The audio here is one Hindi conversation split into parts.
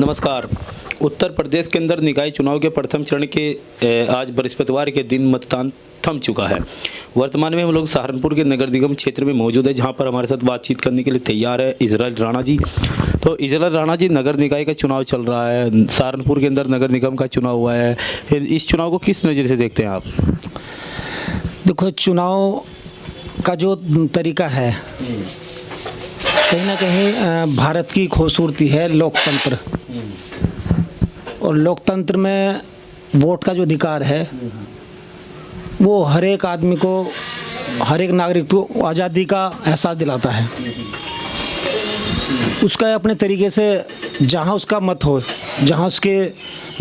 नमस्कार। उत्तर प्रदेश के अंदर निकाय चुनाव के प्रथम चरण के आज बृहस्पतिवार के दिन मतदान थम चुका है। वर्तमान में हम लोग सहारनपुर के नगर निगम क्षेत्र में मौजूद है, जहां पर हमारे साथ बातचीत करने के लिए तैयार है इजराइल राणा जी। तो इजराइल राणा जी, नगर निकाय का चुनाव चल रहा है, सहारनपुर के अंदर नगर निगम का चुनाव हुआ है, इस चुनाव को किस नज़र से देखते हैं आप? देखो, चुनाव का जो तरीका है कहीं ना कहीं भारत की खूबसूरती है लोकतंत्र, और लोकतंत्र में वोट का जो अधिकार है वो हर एक आदमी को, हर एक नागरिक को आज़ादी का एहसास दिलाता है। उसका अपने तरीके से जहाँ उसका मत हो, जहाँ उसके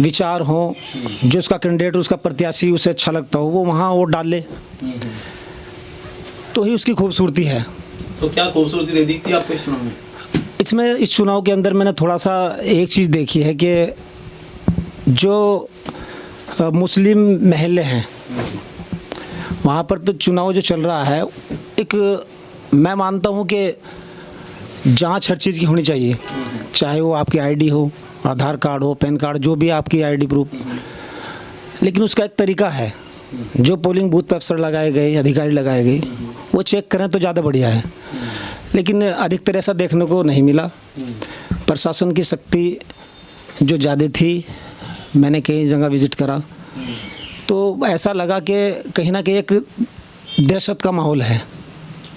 विचार हो, जो उसका कैंडिडेट, उसका प्रत्याशी उसे अच्छा लगता हो, वो वहाँ वोट डाल ले, तो ही उसकी खूबसूरती है। तो क्या खूबसूरती नहीं दिखती आपको इस चुनाव में? इसमें इस चुनाव के अंदर मैंने थोड़ा सा एक चीज़ देखी है कि जो मुस्लिम महल्ले हैं वहाँ पर चुनाव जो चल रहा है, एक मैं मानता हूँ कि जांच हर चीज़ की होनी चाहिए, चाहे वो आपकी आईडी हो, आधार कार्ड हो, पैन कार्ड, जो भी आपकी आईडी प्रूफ, लेकिन उसका एक तरीका है। जो पोलिंग बूथ पर अफसर लगाए गए, अधिकारी लगाए गए, वो चेक करें तो ज़्यादा बढ़िया है, लेकिन अधिकतर ऐसा देखने को नहीं मिला। प्रशासन की शक्ति जो ज़्यादा थी, मैंने कई जगह विज़िट करा तो ऐसा लगा कि कहीं ना कहीं एक दहशत का माहौल है।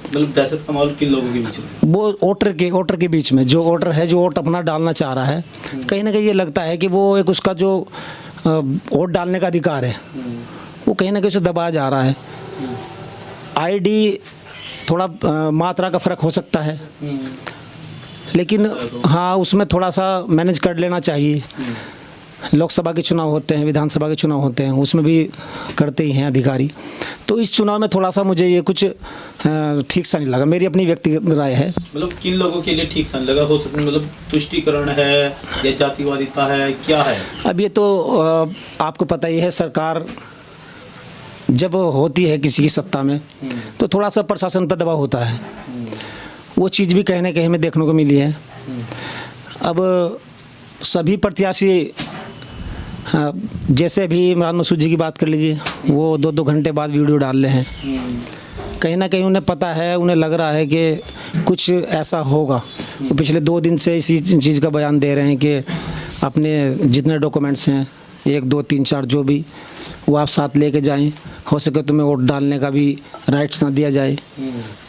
मतलब दहशत का माहौल किन लोगों के बीच में? वो वोटर के बीच में, जो वोटर है, जो वोट अपना डालना चाह रहा है, कहीं ना कहीं ये लगता है कि वो एक उसका जो वोट डालने का अधिकार है वो कहीं ना कहीं से दबाया जा रहा है। आईडी थोड़ा मात्रा का फ़र्क हो सकता है, लेकिन हाँ, उसमें थोड़ा सा मैनेज कर लेना चाहिए। लोकसभा के चुनाव होते हैं, विधानसभा के चुनाव होते हैं, उसमें भी करते ही हैं अधिकारी। तो इस चुनाव में थोड़ा सा मुझे ये कुछ ठीक सा नहीं लगा, मेरी अपनी व्यक्तिगत राय है। मतलब किन लोगों के लिए ठीक सा नहीं लगा? हो सकता है मतलब तुष्टीकरण है या जातिवादिता है, क्या है? अब ये तो आपको पता ही है, सरकार जब होती है किसी की सत्ता में तो थोड़ा सा प्रशासन पर दबाव होता है। वो चीज़ भी कहीं ना कहीं में देखने को मिली है। अब सभी प्रत्याशी, जैसे भी इमरान मसूद जी की बात कर लीजिए, वो 2-2 घंटे बाद वीडियो डाल रहे हैं। कहीं ना कहीं उन्हें पता है, उन्हें लग रहा है कि कुछ ऐसा होगा। वो पिछले 2 दिन से इसी चीज़ का बयान दे रहे हैं कि अपने जितने डॉक्यूमेंट्स हैं, 1, 2, 3, 4 जो भी, वो आप साथ लेके जाएं। हो सके तो मैं वोट डालने का भी राइट्स ना दिया जाए।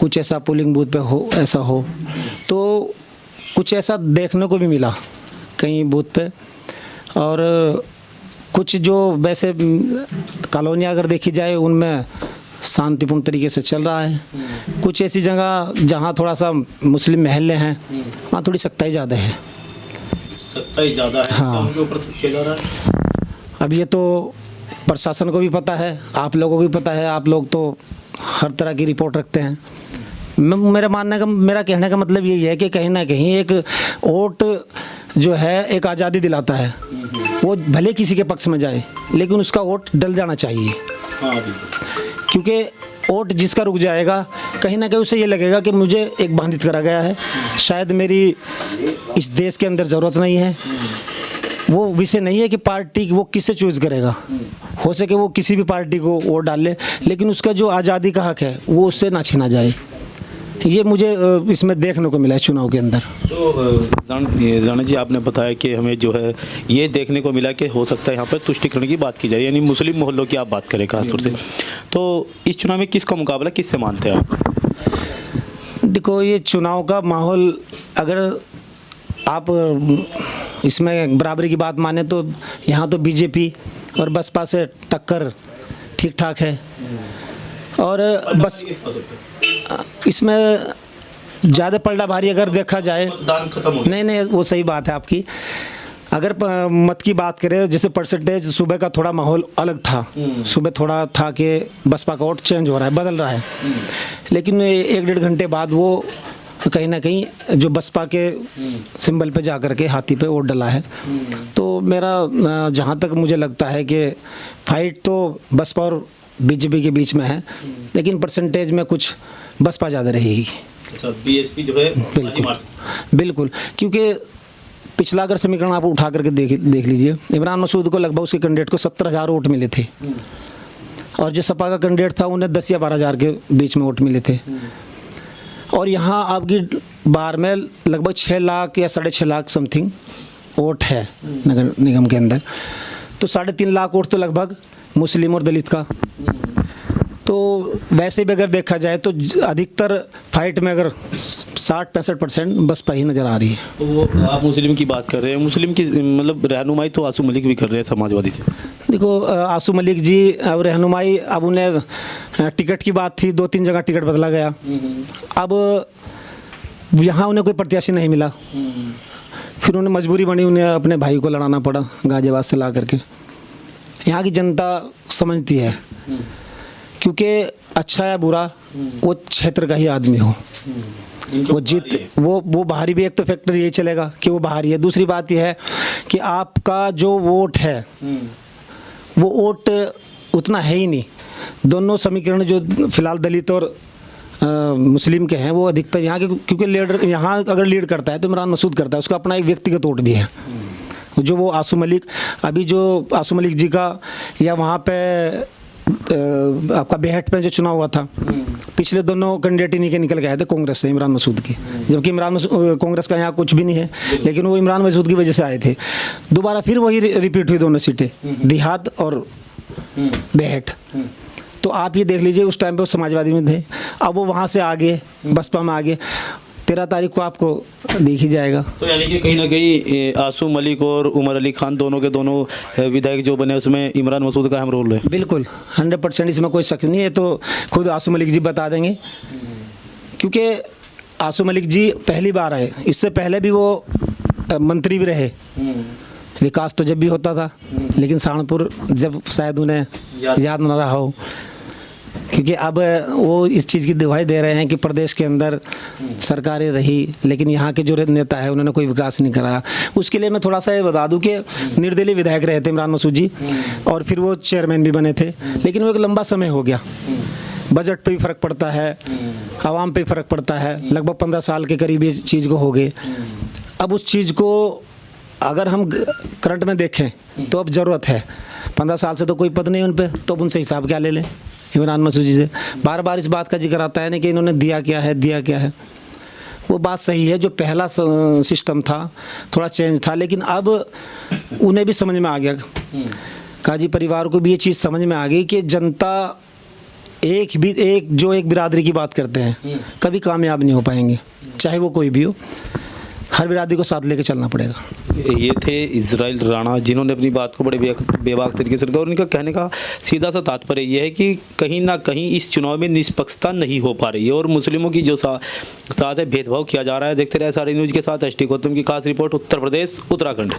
कुछ ऐसा पोलिंग बूथ पे हो, ऐसा हो तो कुछ ऐसा देखने को भी मिला कई बूथ पे। और कुछ जो वैसे कॉलोनियाँ अगर देखी जाए, उनमें शांतिपूर्ण तरीके से चल रहा है। कुछ ऐसी जगह जहाँ थोड़ा सा मुस्लिम महल्ले हैं, वहाँ थोड़ी सख्ताई ज़्यादा है। सख्ताई ज़्यादा है? हाँ। उनके ऊपर किया जा रहा है। अब ये तो प्रशासन को भी पता है, आप लोगों को भी पता है, आप लोग तो हर तरह की रिपोर्ट रखते हैं। मेरा कहने का मतलब यही है कि कहीं ना कहीं एक वोट जो है एक आज़ादी दिलाता है। वो भले किसी के पक्ष में जाए, लेकिन उसका वोट डल जाना चाहिए। हाँ, क्योंकि वोट जिसका रुक जाएगा, कहीं ना कहीं उसे ये लगेगा कि मुझे एक बाधित करा गया है, शायद मेरी इस देश के अंदर ज़रूरत नहीं है। वो विषय नहीं है कि पार्टी वो किसे चूज़ करेगा, हो सके वो किसी भी पार्टी को वोट डाल ले, लेकिन उसका जो आज़ादी का हक है वो उससे ना छीना जाए। ये मुझे इसमें देखने को मिला है चुनाव के अंदर। तो राणा जी, आपने बताया कि हमें जो है ये देखने को मिला कि हो सकता है यहाँ पर तुष्टीकरण की बात की जाए, यानी मुस्लिम मोहल्लों की आप बात करें खासतौर से। तो इस चुनाव में किसका मुकाबला किससे मानते हैं आप? देखो, ये चुनाव का माहौल, अगर आप इसमें बराबरी की बात माने तो यहाँ तो बीजेपी और बसपा से टक्कर ठीक ठाक है। और बस इसमें ज़्यादा पलड़ा भारी अगर देखा जाए, मतदान खत्म हो, नहीं, वो सही बात है आपकी। अगर मत की बात करें, जैसे परसेंटेज, सुबह का थोड़ा माहौल अलग था। सुबह थोड़ा था कि बसपा का वोट चेंज हो रहा है, बदल रहा है, लेकिन 1-1.5 घंटे बाद वो कहीं ना कहीं जो बसपा के सिंबल पे जा कर के हाथी पे वोट डला है। तो मेरा जहाँ तक मुझे लगता है कि फाइट तो बसपा और बीजेपी के बीच में है, लेकिन परसेंटेज में कुछ बसपा ज़्यादा रहेगी। अच्छा, बीएसपी जो है बिल्कुल, क्योंकि पिछला अगर समीकरण आप उठा करके देख लीजिए, इमरान मसूद को लगभग उसके कैंडिडेट को 70,000 वोट मिले थे, और जो सपा का कैंडिडेट था उन्हें 10 या 12,000 के बीच में वोट मिले थे। और यहाँ आपकी बार में लगभग 6 लाख या 6.5 लाख समथिंग वोट है नगर निगम के अंदर, तो 3.5 लाख वोट तो लगभग मुस्लिम और दलित का। तो वैसे भी अगर देखा जाए तो अधिकतर फाइट में अगर 60-65% बसपा ही नज़र आ रही है। तो वो आप मुस्लिम की बात कर रहे हैं, मुस्लिम की मतलब रहनुमाई तो आसू मलिक भी कर रहे हैं समाजवादी से। देखो आसू मलिक जी अब रहनुमाई, अब उन्हें टिकट की बात थी, 2-3 जगह टिकट बदला गया, अब यहाँ उन्हें कोई प्रत्याशी नहीं मिला, फिर उन्हें मजबूरी बनी, उन्हें अपने भाई को लड़ाना पड़ा गाजियाबाद से ला करके। यहाँ की जनता समझती है, क्योंकि अच्छा या बुरा वो क्षेत्र का ही आदमी हो, वो जीत वो बाहरी भी, एक तो फैक्टर यही चलेगा कि वो बाहरी है। दूसरी बात यह है कि आपका जो वोट है वो वोट उतना है ही नहीं। दोनों समीकरण जो फिलहाल दलित और मुस्लिम के हैं वो अधिकतर यहाँ के, क्योंकि लीडर यहाँ अगर लीड करता है तो इमरान मसूद करता है, उसका अपना एक व्यक्तिगत वोट भी है। जो वो आसू मलिक, अभी जो आसू मलिक जी का या वहाँ पे आपका बेहट पे जो चुनाव हुआ था, पिछले दोनों कैंडिडेट इन्हीं के निकल गए थे कांग्रेस से, इमरान मसूद की, जबकि कांग्रेस का यहाँ कुछ भी नहीं है, लेकिन वो इमरान मसूद की वजह से आए थे। दोबारा फिर वही रिपीट हुई दोनों सीटें, देहात और बेहट। तो आप ये देख लीजिए, उस टाइम पे वो समाजवादी में थे, अब वो वहाँ से आगे बसपा में आगे, 13 तारीख को आपको देख ही जाएगा। तो यानी कि कहीं ना कहीं आसू मलिक और उमर अली खान दोनों के दोनों विधायक जो बने उसमें इमरान मसूद का अहम रोल है। बिल्कुल 100%, इसमें कोई शक नहीं है। तो खुद आसू मलिक जी बता देंगे, क्योंकि आसू मलिक जी पहली बार आए, इससे पहले भी वो मंत्री भी रहे। विकास तो जब भी होता था, लेकिन सहारनपुर जब शायद उन्हें याद न रहा हो, क्योंकि अब वो इस चीज़ की दुहाई दे रहे हैं कि प्रदेश के अंदर सरकारें रही, लेकिन यहाँ के जो नेता है उन्होंने कोई विकास नहीं करा। उसके लिए मैं थोड़ा सा ये बता दूं कि निर्दलीय विधायक रहे थे इमरान मसूद जी, और फिर वो चेयरमैन भी बने थे, लेकिन वो एक लंबा समय हो गया। बजट पे भी फ़र्क पड़ता है, आवाम पे फ़र्क पड़ता है, लगभग 15 साल के करीब इस चीज़ को हो गए। अब उस चीज़ को अगर हम करंट में देखें तो अब ज़रूरत है। 15 साल से तो कोई पद नहीं उन पर, तो अब उनसे हिसाब क्या ले लें। इमरान मसूद जी से बार बार इस बात का जिक्र आता है ना कि इन्होंने दिया क्या है। वो बात सही है, जो पहला सिस्टम था थोड़ा चेंज था, लेकिन अब उन्हें भी समझ में आ गया, काजी परिवार को भी ये चीज़ समझ में आ गई कि जनता एक बिरादरी की बात करते हैं कभी कामयाब नहीं हो पाएंगे, चाहे वो कोई भी हो। हर बिरादरी को साथ लेके चलना पड़ेगा। ये थे इजराइल राणा, जिन्होंने अपनी बात को बड़े बेबाक तरीके से रखा, और उनका कहने का सीधा सा तात्पर्य ये है कि कहीं ना कहीं इस चुनाव में निष्पक्षता नहीं हो पा रही है, और मुस्लिमों की जो साथ है भेदभाव किया जा रहा है। देखते रहे सारी न्यूज़ के साथ। एसटी गौतम की खास रिपोर्ट, उत्तर प्रदेश उत्तराखंड।